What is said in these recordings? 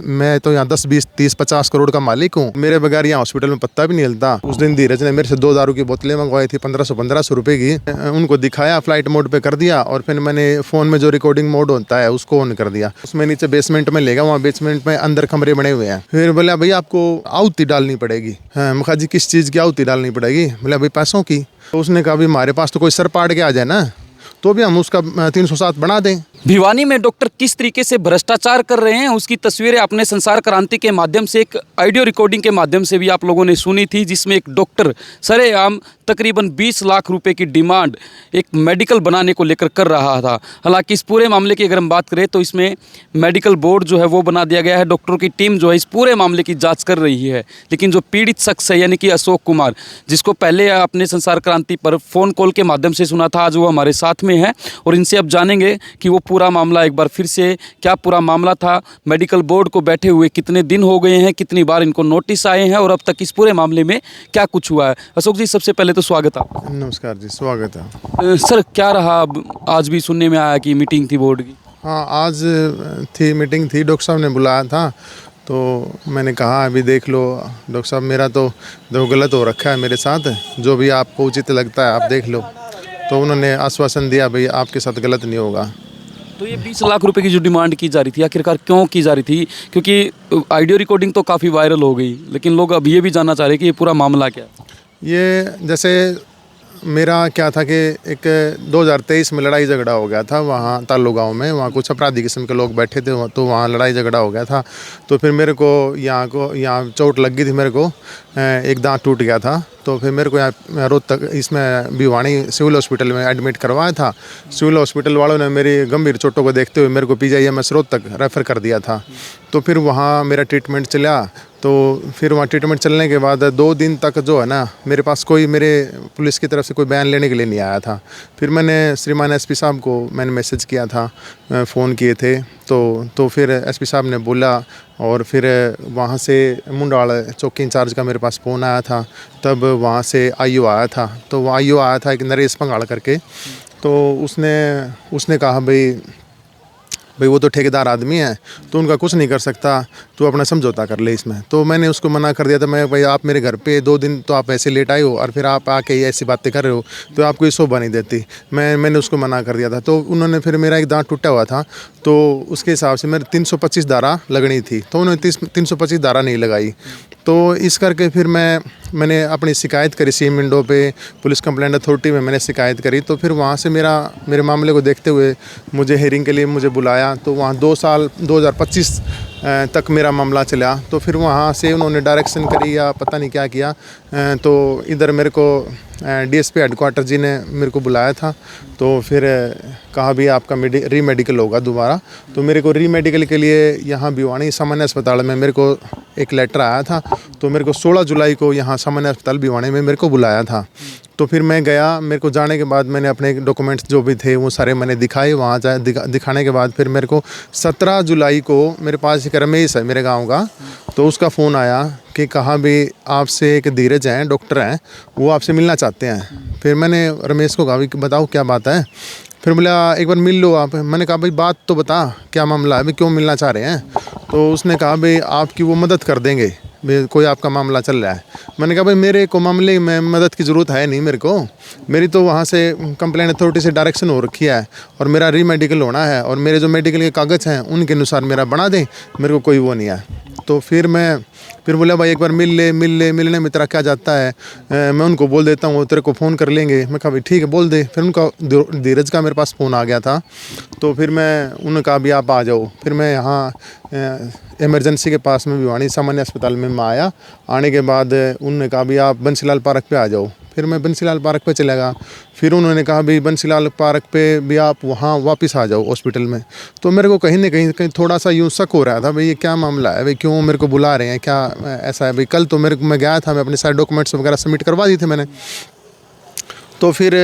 मैं तो यहाँ 10, 20, 30, 50 करोड़ का मालिक हूँ। मेरे बगैर यहाँ हॉस्पिटल में पत्ता भी नहीं हिलता। उस दिन धीरज ने मेरे से 2 दारू की बोतलें मंगवाई थी 1500 रुपए की। उनको दिखाया, फ्लाइट मोड पे कर दिया और फिर मैंने फ़ोन में जो रिकॉर्डिंग मोड होता है उसको ऑन कर दिया। उसमें नीचे बेसमेंट में ले गया, वहाँ बेसमेंट में अंदर कमरे बने हुए हैं। फिर बोला भैया आपको आहुति डालनी पड़ेगी। हाँ, मैं कहा जी किस चीज़ की आहुति डालनी पड़ेगी? बोला भाई पैसों की। तो उसने कहा भाई हमारे पास तो कोई सर पाड़ के आ जाए ना, तो भी हम उसका 307 बना दें। भिवानी में डॉक्टर किस तरीके से भ्रष्टाचार कर रहे हैं उसकी तस्वीरें आपने संसार क्रांति के माध्यम से, एक ऑडियो रिकॉर्डिंग के माध्यम से भी आप लोगों ने सुनी थी, जिसमें एक डॉक्टर सरेआम तकरीबन 20 लाख रुपए की डिमांड एक मेडिकल बनाने को लेकर कर रहा था। हालांकि इस पूरे मामले की अगर हम बात करें तो इसमें मेडिकल बोर्ड जो है वो बना दिया गया है। डॉक्टरों की टीम जो है इस पूरे मामले की जाँच कर रही है। लेकिन जो पीड़ित शख्स है यानी कि अशोक कुमार, जिसको पहले आपने संसार क्रांति पर फ़ोन कॉल के माध्यम से सुना था, आज वो हमारे साथ में है और इनसे अब जानेंगे कि वो पूरा मामला एक बार फिर से क्या पूरा मामला था, मेडिकल बोर्ड को बैठे हुए कितने दिन हो गए हैं, कितनी बार इनको नोटिस आए हैं और अब तक इस पूरे मामले में क्या कुछ हुआ है। अशोक जी, सबसे पहले तो स्वागत है। नमस्कार जी, स्वागत है। सर क्या रहा, आज भी सुनने में आया कि मीटिंग थी बोर्ड की? हाँ, आज थी मीटिंग थी, डॉक्टर साहब ने बुलाया था। तो मैंने कहा अभी देख लो डॉक्टर साहब, मेरा तो गलत हो रखा है मेरे साथ, जो भी आपको उचित लगता है आप देख लो। तो उन्होंने आश्वासन दिया भाई आपके साथ गलत नहीं होगा। तो ये 20 लाख रुपए की जो डिमांड की जा रही थी, आखिरकार क्यों की जा रही थी? क्योंकि ऑडियो रिकॉर्डिंग तो काफ़ी वायरल हो गई, लेकिन लोग अब ये भी जानना चाह रहे हैं कि ये पूरा मामला क्या है। ये जैसे मेरा क्या था कि एक 2023 में लड़ाई झगड़ा हो गया था वहाँ ताल्लू गाँव में। वहाँ कुछ अपराधी किस्म के लोग बैठे थे, तो वहाँ लड़ाई झगड़ा हो गया था। तो फिर मेरे को यहाँ चोट लग गई थी, मेरे को एक दांत टूट गया था। तो फिर मेरे को यहाँ रोहतक इसमें भिवानी सिविल हॉस्पिटल में एडमिट करवाया था। सिविल हॉस्पिटल वालों ने मेरी गंभीर चोटों को देखते हुए मेरे को PGIMS रोहतक रेफ़र कर दिया था। तो फिर वहाँ मेरा ट्रीटमेंट चला। तो फिर वहाँ ट्रीटमेंट चलने के बाद 2 दिन तक जो है ना, मेरे पास कोई मेरे पुलिस की तरफ से कोई बयान लेने के लिए नहीं आया था। फिर मैंने श्रीमान SP साहब को मैंने मैसेज किया था, फ़ोन किए थे। तो फिर SP साहब ने बोला और फिर वहाँ से मुंडाल चौकी इंचार्ज का मेरे पास फ़ोन आया था। तब वहाँ से IO आया था। तो वो IO आया था एक नरेश पंगाड़ करके। तो उसने कहा भाई वो तो ठेकेदार आदमी है, तो उनका कुछ नहीं कर सकता, तो अपना समझौता कर ले इसमें। तो मैंने उसको मना कर दिया था। मैं भाई आप मेरे घर पे 2 दिन तो आप ऐसे लेट आए हो और फिर आप आके ऐसी बातें कर रहे हो, तो आपको ये शोभा नहीं देती। मैंने उसको मना कर दिया था। तो उन्होंने फिर मेरा एक दांत टूटा हुआ था, तो उसके हिसाब से मेरे 325 धारा लगनी थी, तो उन्होंने 325 धारा नहीं लगाई। तो इस करके फिर मैंने अपनी शिकायत करी CM विंडो पे, पुलिस कंप्लेंट अथॉरिटी में मैंने शिकायत करी। तो फिर वहाँ से मेरे मामले को देखते हुए मुझे हेयरिंग के लिए मुझे बुलाया। तो वहाँ 2 साल 2025 तक मेरा मामला चला। तो फिर वहाँ से उन्होंने डायरेक्शन करी या पता नहीं क्या किया। तो इधर मेरे को DSP हेडक्वार्टर जी ने मेरे को बुलाया था। तो फिर कहा भी आपका रीमेडिकल होगा दोबारा। तो मेरे को रीमेडिकल के लिए यहाँ भिवानी सामान्य अस्पताल में मेरे को एक लेटर आया था। तो मेरे को 16 जुलाई को यहाँ सामान्य अस्पताल भिवानी में मेरे को बुलाया था। तो फिर मैं गया। मेरे को जाने के बाद मैंने अपने डॉक्यूमेंट्स जो भी थे वो सारे मैंने दिखाए। वहाँ दिखाने के बाद फिर मेरे को 17 जुलाई को मेरे पास एक रमेश है मेरे गांव का, तो उसका फ़ोन आया कि कहा भी आपसे एक धीरज हैं, डॉक्टर हैं, वो आपसे मिलना चाहते हैं। फिर मैंने रमेश को कहा भी बताओ क्या बात है। फिर बोला एक बार मिल लो आप। मैंने कहा भाई बात तो बता, क्या मामला है, भाई क्यों मिलना चाह रहे हैं। तो उसने कहा भाई आपकी वो मदद कर देंगे, कोई आपका मामला चल रहा है। मैंने कहा भाई मेरे को मामले में मदद की ज़रूरत है नहीं, मेरी तो वहाँ से कंप्लेंट अथॉरिटी से डायरेक्शन हो रखी है और मेरा रीमेडिकल होना है और मेरे जो मेडिकल के कागज़ हैं उनके अनुसार मेरा बना दें, मेरे को कोई वो नहीं है। तो फिर बोला भाई एक बार मिलने में तेरा क्या जाता है, मैं उनको बोल देता हूँ तेरे को फ़ोन कर लेंगे। मैं कहा भाई ठीक है बोल दे। फिर उनका धीरज का मेरे पास फ़ोन आ गया था। तो फिर उन्होंने कहा भी आप आ जाओ। फिर मैं यहाँ इमरजेंसी के पास में भिवानी सामान्य अस्पताल में मैं आया। आने के बाद उन्होंने कहा भी आप बंसीलाल पार्क पे आ जाओ। फिर मैं बंसीलाल पार्क पे चला गया। फिर उन्होंने कहा भी बंसीलाल पार्क पे भी आप वहाँ वापस आ जाओ हॉस्पिटल में। तो मेरे को कहीं ना कहीं थोड़ा सा यूँ शक हो रहा था भाई ये क्या मामला है, भाई क्यों मेरे को बुला रहे हैं, क्या ऐसा है। भाई कल तो मैं गया था, मैं अपने सारे डॉक्यूमेंट्स वगैरह सबमिट करवा दी थे मैंने। तो फिर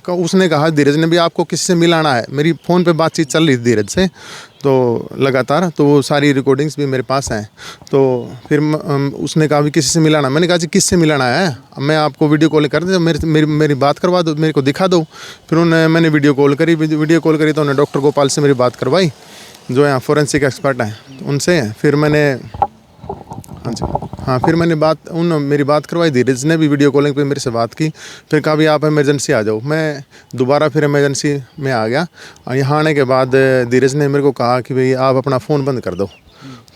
उसने कहा धीरज ने भी आपको किसी से मिलाना है। मेरी फ़ोन पे बातचीत चल रही थी धीरज से तो लगातार, तो वो सारी रिकॉर्डिंग्स भी मेरे पास हैं। तो फिर उसने कहा भी किसी से मिलाना। मैंने कहा जी किससे मिलाना है, मैं आपको वीडियो कॉल कर दे, मेरी बात करवा दो, मेरे को दिखा दो। फिर मैंने वीडियो कॉल करी तो उन्होंने डॉक्टर गोपाल से मेरी बात करवाई। जो यहाँ फोरेंसिक एक्सपर्ट हैं उनसे। फिर मैंने हाँ जी हाँ, फिर मैंने मेरी बात करवाई। धीरज ने भी वीडियो कॉलिंग पे मेरे से बात की। फिर कहा भी आप इमरजेंसी आ जाओ। मैं दोबारा फिर इमरजेंसी में आ गया। और यहाँ आने के बाद धीरज ने मेरे को कहा कि भाई आप अपना फ़ोन बंद कर दो।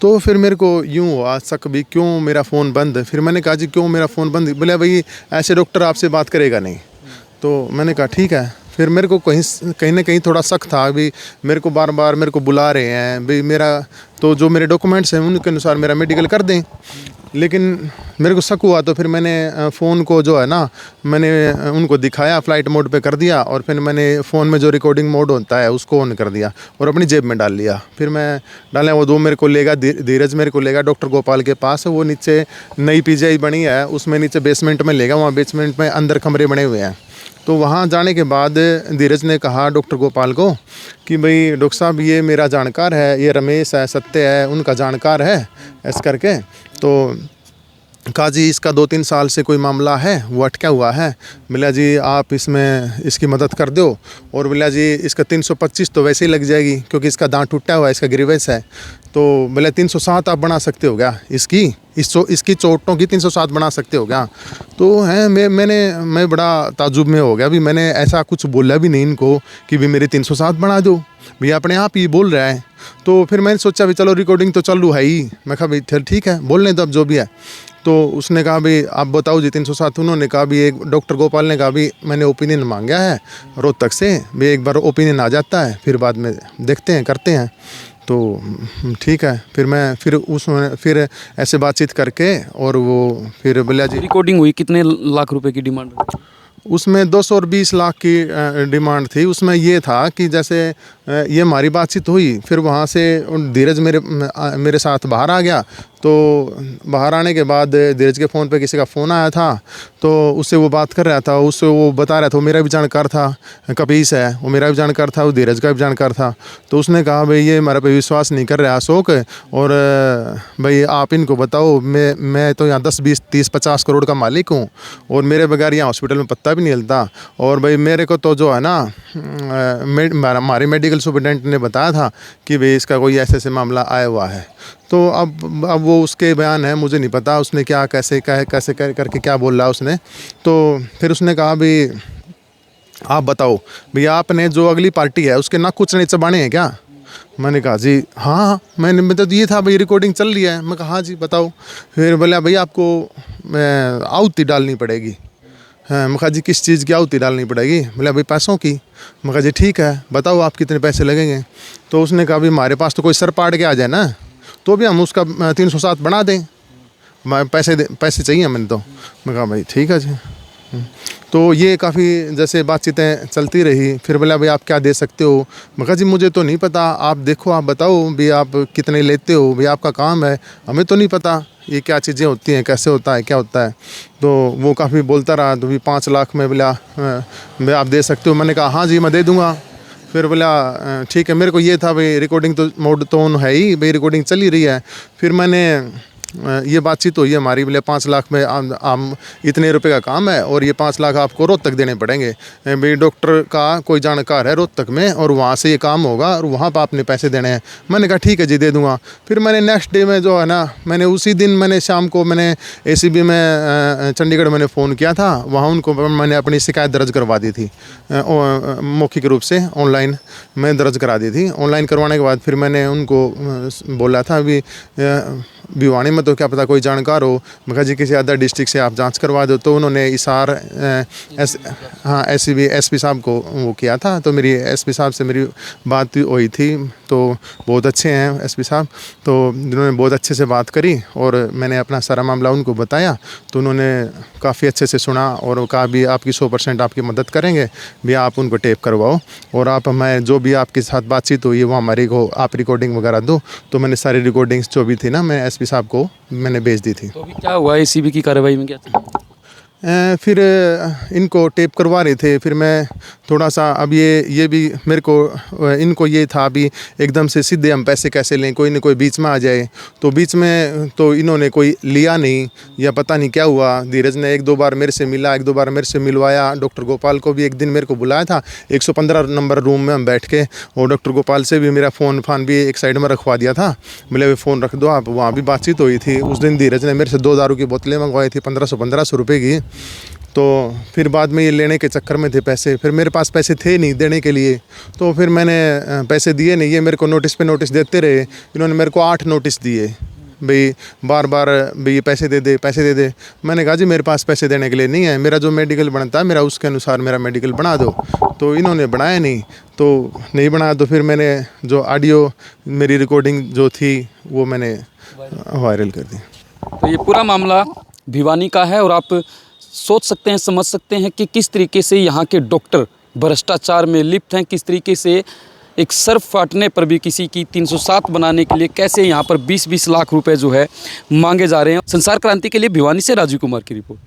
तो फिर मेरे को यूँ हुआ शक भी, क्यों मेरा फ़ोन बंद। फिर मैंने कहा जी क्यों मेरा फ़ोन बंद। बोले भाई ऐसे डॉक्टर आपसे बात करेगा नहीं। तो मैंने कहा ठीक है। फिर मेरे को कहीं ना कहीं थोड़ा शक था भी, मेरे को बार बार मेरे को बुला रहे हैं भाई, मेरा तो जो मेरे डॉक्यूमेंट्स हैं उनके अनुसार मेरा मेडिकल कर दें। लेकिन मेरे को शक हुआ। तो फिर मैंने फ़ोन को जो है ना, मैंने उनको दिखाया, फ़्लाइट मोड पे कर दिया। और फिर मैंने फ़ोन में जो रिकॉर्डिंग मोड होता है उसको ऑन कर दिया और अपनी जेब में डाल लिया। फिर मैं डाला, वो दो मेरे को लेगा, धीरज मेरे को लेगा डॉक्टर गोपाल के पास। वो नीचे नई पीजीआई बनी है, उसमें नीचे बेसमेंट में लेगा। वहाँ बेसमेंट में अंदर कमरे बने हुए हैं। तो वहाँ जाने के बाद धीरज ने कहा डॉक्टर गोपाल को कि भाई डॉक्टर साहब ये मेरा जानकार है, ये रमेश है, सत्य है, उनका जानकार है ऐसे करके। तो कहा जी इसका 2-3 साल से कोई मामला है, वो अटका हुआ है। बोला जी आप इसकी मदद कर दो। और बोला जी इसका 325 तो वैसे ही लग जाएगी क्योंकि इसका दांत टूटा हुआ है, इसका ग्रीवेंस है। तो बोले 307 आप बना सकते हो क्या, इसकी चोटों की 307 बना सकते हो क्या। तो है मैं बड़ा ताजुब में हो गया। भी मैंने ऐसा कुछ बोला भी नहीं इनको कि भी मेरी 307 बना दो। भैया अपने आप ही बोल रहा है। तो फिर मैंने सोचा भी चलो रिकॉर्डिंग तो चालू है ही। मैं कहा भाई ठीक है बोलने दो अब जो भी है। तो उसने कहा भाई आप बताओ जी 307। उन्होंने कहा भी, एक डॉक्टर गोपाल ने कहा भी मैंने ओपिनियन मांगा है रोहतक से, भी एक बार ओपिनियन आ जाता है फिर बाद में देखते हैं करते हैं। तो ठीक है। फिर ऐसे बातचीत करके और वो फिर बोला जी रिकॉर्डिंग हुई, कितने लाख रुपए की डिमांड? उसमें 220 लाख की डिमांड थी। उसमें ये था कि जैसे ये हमारी बातचीत हुई, फिर वहाँ से धीरज मेरे साथ बाहर आ गया। तो बाहर आने के बाद धीरज के फ़ोन पे किसी का फ़ोन आया था। तो उससे वो बात कर रहा था, उससे वो बता रहा था, वो मेरा भी जानकार था, कपीस है, वो मेरा भी जानकार था, वो धीरज का भी जानकार था। तो उसने कहा भाई ये हमारे पे विश्वास नहीं कर रहा अशोक, और भाई आप इनको बताओ, मैं तो यहाँ 10, 20, 30, 50 करोड़ का मालिक हूँ और मेरे बगैर यहाँ हॉस्पिटल में पत्ता भी नहीं हिलता। और भाई मेरे को तो जो है ना हमारे मेडिकल सुपरिटेंडेंट ने बताया था कि भाई इसका कोई ऐसे मामला आया हुआ है। तो अब वो उसके बयान है, मुझे नहीं पता उसने क्या कैसे करके क्या बोल रहा उसने। तो फिर उसने कहा भी आप बताओ भैया आपने जो अगली पार्टी है उसके ना कुछ नहीं चबाने हैं क्या। मैंने कहा जी हाँ, मैंने मतलब ये था भाई रिकॉर्डिंग चल रही है। मैं कहा हाँ जी बताओ। फिर बोला भैया आपको आहुति डालनी पड़ेगी। हाँ, मैं कहा जी किस चीज़ की आहुति डालनी पड़ेगी। बोला भाई पैसों की। मैं कहा जी ठीक है बताओ आप कितने पैसे लगेंगे। तो उसने कहा भी हमारे पास तो कोई सर पाड़ के आ जाए ना तो भी हम उसका 307 बना दें, पैसे चाहिए मैंने। तो मैं कहा भाई ठीक है जी। तो ये काफ़ी जैसे बातचीतें चलती रही। फिर बोला भाई आप क्या दे सकते हो। मैं कहा जी मुझे तो नहीं पता, आप देखो आप बताओ भी आप कितने लेते हो, भाई आपका काम है, हमें तो नहीं पता ये क्या चीज़ें होती हैं, कैसे होता है, क्या होता है। तो वो काफ़ी बोलता रहा। तो भी 5 लाख में बोला भाई आप दे सकते हो। मैंने कहा हाँ जी मैं दे दूँगा। फिर बोला ठीक है। मेरे को ये था भाई रिकॉर्डिंग तो मोड तो ऑन है ही, भाई रिकॉर्डिंग चल ही रही है। फिर मैंने ये बातचीत हुई हमारी, बोले 5 लाख में आम इतने रुपए का काम है और ये 5 लाख आपको रोहतक देने पड़ेंगे। भाई डॉक्टर का कोई जानकार है रोहतक में और वहाँ से ये काम होगा और वहाँ पर आपने पैसे देने हैं। मैंने कहा ठीक है जी दे दूँगा। फिर मैंने नेक्स्ट डे में जो है ना, मैंने उसी दिन मैंने शाम को मैंने ACB में चंडीगढ़ मैंने फ़ोन किया था। वहाँ उनको मैंने अपनी शिकायत दर्ज करवा दी थी, मौखिक रूप से ऑनलाइन मैं दर्ज करा दी थी। ऑनलाइन करवाने के बाद फिर मैंने उनको बोला था भी भिवानी में तो क्या पता कोई जानकार हो। मैं कहा जी किसी अदर डिस्ट्रिक्ट से आप जांच करवा दो। तो उन्होंने इशार SP साहब को वो किया था। तो मेरी SP साहब से मेरी बात हुई थी। तो बहुत अच्छे हैं SP साहब। तो जिन्होंने बहुत अच्छे से बात करी और मैंने अपना सारा मामला उनको बताया। तो उन्होंने काफ़ी अच्छे से सुना और कहा भी आपकी 100% आपकी मदद करेंगे, भी आप उनको टेप करवाओ और आप मैं जो भी आपके साथ बातचीत हुई है वो हमारी को आप रिकॉर्डिंग वगैरह दो। तो मैंने सारी रिकॉर्डिंग्स जो भी थी ना मैं SP साहब को मैंने भेज दी थी। तो अभी क्या हुआ ACB की कार्रवाई में क्या था? फिर इनको टेप करवा रहे थे। फिर मैं थोड़ा सा अब ये भी मेरे को इनको ये था अभी एकदम से सीधे हम पैसे कैसे लें, कोई ना कोई बीच में आ जाए। तो बीच में तो इन्होंने कोई लिया नहीं या पता नहीं क्या हुआ। धीरज ने एक दो बार मेरे से मिला, एक दो बार मेरे से मिलवाया। डॉक्टर गोपाल को भी एक दिन मेरे को बुलाया था 115 नंबर रूम में हम बैठ के, और डॉक्टर गोपाल से भी मेरा फ़ोन फान भी एक साइड में रखवा दिया था। बोले फ़ोन रख दो आप, वहाँ भी बातचीत हुई थी। उस दिन धीरज ने मेरे से 2 दारू की बोतलें मंगवाई थी 1500 रुपये की। तो फिर बाद में ये लेने के चक्कर में थे पैसे, फिर मेरे पास पैसे थे नहीं देने के लिए। तो फिर मैंने पैसे दिए नहीं। ये मेरे को नोटिस पे नोटिस देते रहे। इन्होंने मेरे को 8 नोटिस दिए, भाई बार बार भाई ये पैसे दे दे, पैसे दे दे। मैंने कहा जी मेरे पास पैसे देने के लिए नहीं है, मेरा जो मेडिकल बनता है मेरा उसके अनुसार मेरा मेडिकल बना दो। तो इन्होंने बनाया नहीं, तो नहीं बनाया। तो फिर मैंने जो ऑडियो मेरी रिकॉर्डिंग जो थी वो मैंने वायरल कर दी। तो ये पूरा मामला भिवानी का है और आप सोच सकते हैं, समझ सकते हैं कि किस तरीके से यहाँ के डॉक्टर भ्रष्टाचार में लिप्त हैं, किस तरीके से एक सर फाटने पर भी किसी की 307 बनाने के लिए कैसे यहाँ पर 20-20 लाख रुपए जो है मांगे जा रहे हैं। संसार क्रांति के लिए भिवानी से राजीव कुमार की रिपोर्ट।